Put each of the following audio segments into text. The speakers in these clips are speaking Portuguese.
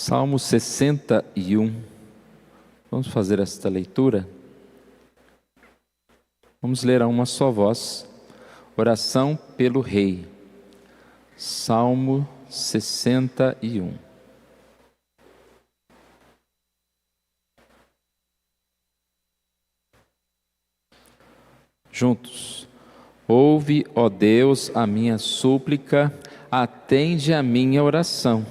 Salmo 61. Vamos fazer esta leitura? Vamos ler a uma só voz. Oração pelo Rei. Salmo 61. Juntos. Ouve, ó Deus, a minha súplica, atende a minha oração.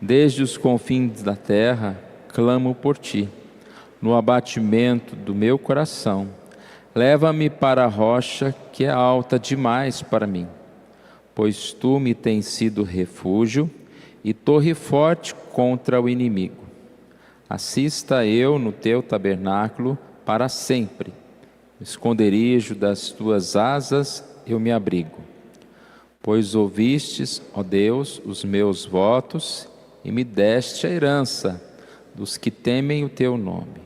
Desde os confins da terra, clamo por ti. No abatimento do meu coração, leva-me para a rocha que é alta demais para mim. Pois tu me tens sido refúgio e torre forte contra o inimigo. Assista eu no teu tabernáculo para sempre. No esconderijo das tuas asas eu me abrigo. Pois ouvistes, ó Deus, os meus votos e me deste a herança dos que temem o teu nome.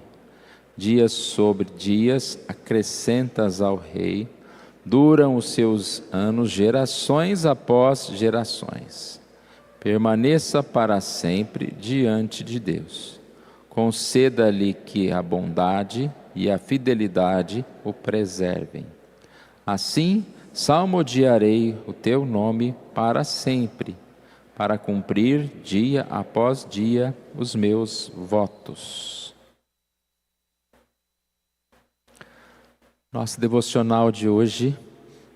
Dias sobre dias acrescentas ao rei, duram os seus anos, gerações após gerações. Permaneça para sempre diante de Deus. Conceda-lhe que a bondade e a fidelidade o preservem. Assim, salmodiarei o teu nome para sempre, para cumprir dia após dia os meus votos. Nosso devocional de hoje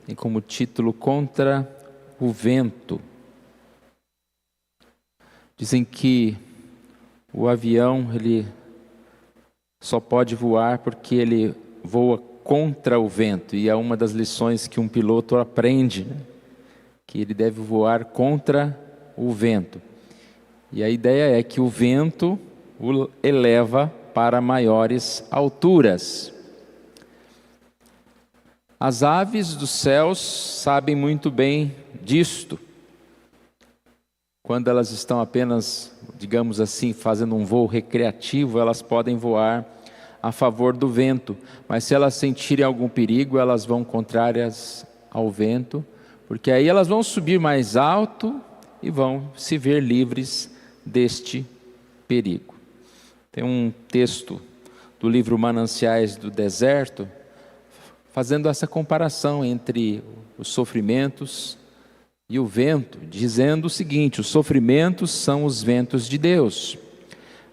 tem como título Contra o Vento. Dizem que o avião ele só pode voar porque ele voa contra o vento, e é uma das lições que um piloto aprende, né? Que ele deve voar contra o vento. E a ideia é que o vento o eleva para maiores alturas. As aves dos céus sabem muito bem disto. Quando elas estão apenas, digamos assim, fazendo um voo recreativo, elas podem voar a favor do vento. Mas se elas sentirem algum perigo, elas vão contrárias ao vento, porque aí elas vão subir mais alto e vão se ver livres deste perigo. Tem um texto do livro Mananciais do Deserto, fazendo essa comparação entre os sofrimentos e o vento, dizendo o seguinte: os sofrimentos são os ventos de Deus.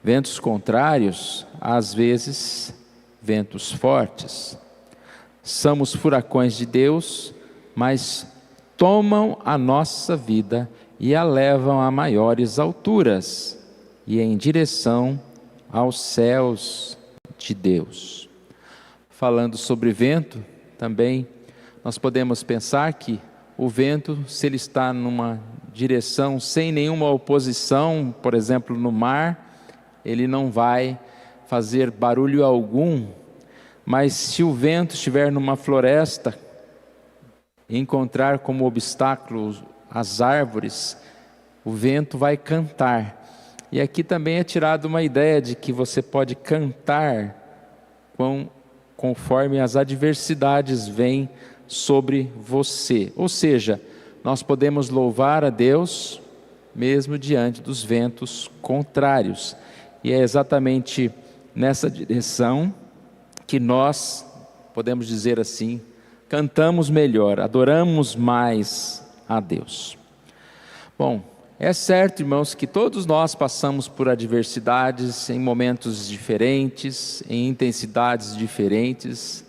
Ventos contrários, às vezes, ventos fortes. São os furacões de Deus, mas tomam a nossa vida e a levam a maiores alturas e em direção aos céus de Deus. Falando sobre vento, também nós podemos pensar que o vento, se ele está numa direção sem nenhuma oposição, por exemplo no mar, ele não vai fazer barulho algum. Mas se o vento estiver numa floresta e encontrar como obstáculo as árvores, o vento vai cantar. E aqui também é tirada uma ideia de que você pode cantar conforme as adversidades vêm sobre você. Ou seja, nós podemos louvar a Deus mesmo diante dos ventos contrários. E é exatamente nessa direção que nós, podemos dizer assim, cantamos melhor, adoramos mais a Deus. Bom, é certo, irmãos, que todos nós passamos por adversidades em momentos diferentes, em intensidades diferentes.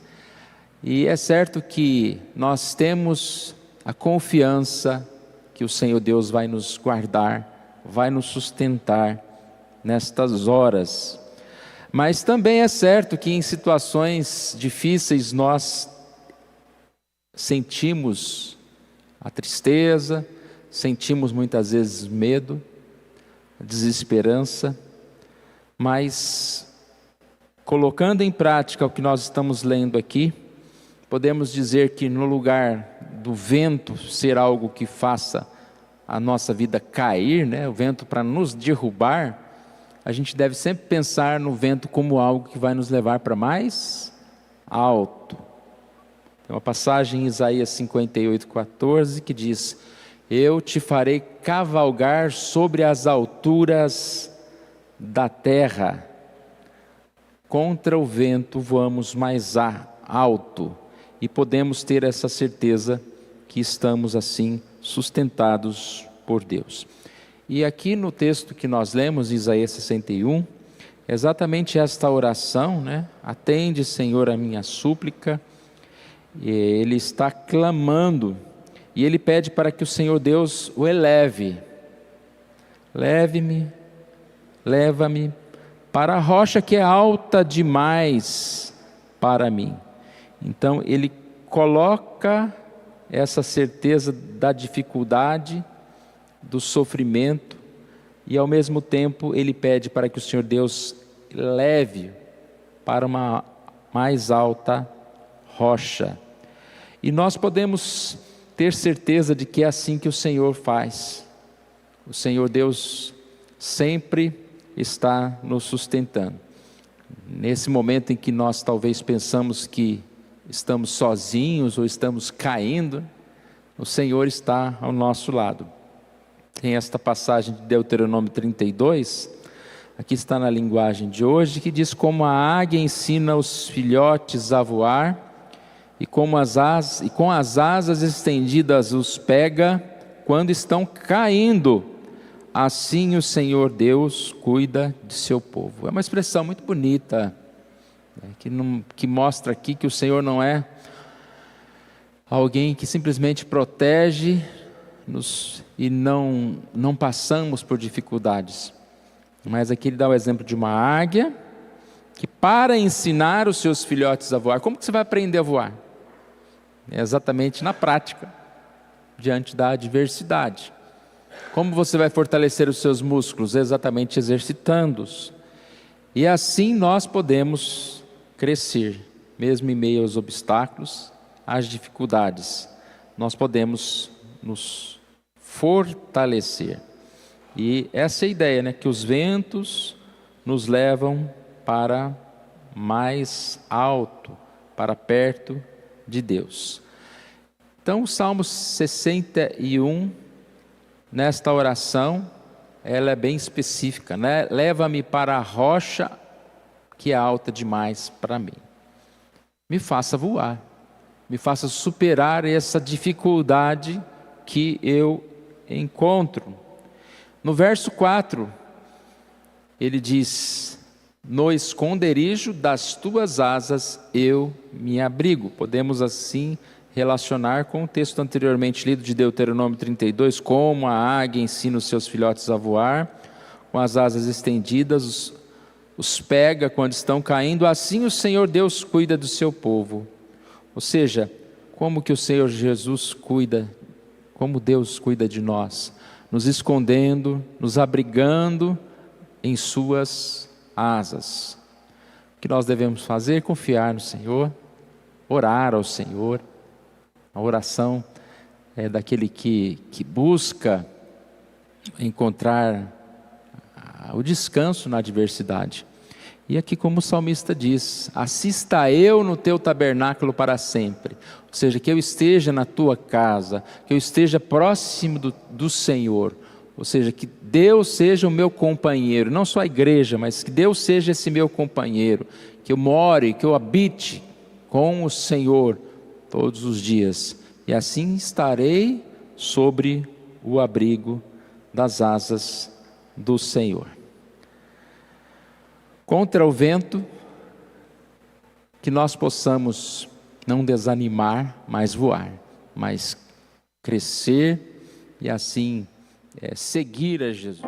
E é certo que nós temos a confiança que o Senhor Deus vai nos guardar, vai nos sustentar nestas horas. Mas também é certo que em situações difíceis nós sentimos a tristeza, sentimos muitas vezes medo, desesperança, mas colocando em prática o que nós estamos lendo aqui, podemos dizer que no lugar do vento ser algo que faça a nossa vida cair, né, o vento para nos derrubar, a gente deve sempre pensar no vento como algo que vai nos levar para mais alto. Tem uma passagem em Isaías 58:14 que diz: eu te farei cavalgar sobre as alturas da terra, contra o vento voamos mais alto e podemos ter essa certeza que estamos assim sustentados por Deus. E aqui no texto que nós lemos, Isaías 61, exatamente esta oração, né? Atende, Senhor, a minha súplica. E ele está clamando e ele pede para que o Senhor Deus o eleve. Leva-me para a rocha que é alta demais para mim. Então ele coloca essa certeza da dificuldade, do sofrimento, e ao mesmo tempo ele pede para que o Senhor Deus leve para uma mais alta rocha. E nós podemos ter certeza de que é assim que o Senhor faz. O Senhor Deus sempre está nos sustentando. Nesse momento em que nós talvez pensamos que estamos sozinhos ou estamos caindo, o Senhor está ao nosso lado. Tem esta passagem de Deuteronômio 32, aqui está na linguagem de hoje, que diz: como a águia ensina os filhotes a voar, e com as asas estendidas os pega quando estão caindo, assim o Senhor Deus cuida de seu povo. É uma expressão muito bonita, né, que mostra aqui que o Senhor não é alguém que simplesmente protege-nos e não passamos por dificuldades. Mas aqui ele dá o exemplo de uma águia que, para ensinar os seus filhotes a voar, como que você vai aprender a voar? É exatamente na prática, diante da adversidade. Como você vai fortalecer os seus músculos? Exatamente exercitando-os. E assim nós podemos crescer, mesmo em meio aos obstáculos, às dificuldades. Nós podemos nos fortalecer. E essa é a ideia, né? Que os ventos nos levam para mais alto, para perto de Deus. Então o Salmo 61, nesta oração, ela é bem específica, né? Leva-me para a rocha que é alta demais para mim. Me faça voar, me faça superar essa dificuldade que eu encontro. No verso 4, ele diz: no esconderijo das tuas asas eu me abrigo. Podemos assim relacionar com o texto anteriormente lido de Deuteronômio 32, como a águia ensina os seus filhotes a voar, com as asas estendidas, os pega quando estão caindo, assim o Senhor Deus cuida do seu povo. Ou seja, como que o Senhor Jesus cuida, como Deus cuida de nós, nos escondendo, nos abrigando em suas asas. O que nós devemos fazer? Confiar no Senhor, orar ao Senhor. A oração é daquele que busca encontrar o descanso na adversidade. E aqui, como o salmista diz: assista eu no teu tabernáculo para sempre. Ou seja, que eu esteja na tua casa, que eu esteja próximo do Senhor. Ou seja, que Deus seja o meu companheiro, não só a igreja, mas que Deus seja esse meu companheiro, que eu more, que eu habite com o Senhor todos os dias, e assim estarei sobre o abrigo das asas do Senhor. Contra o vento, que nós possamos não desanimar, mas voar, mas crescer e assim seguir a Jesus.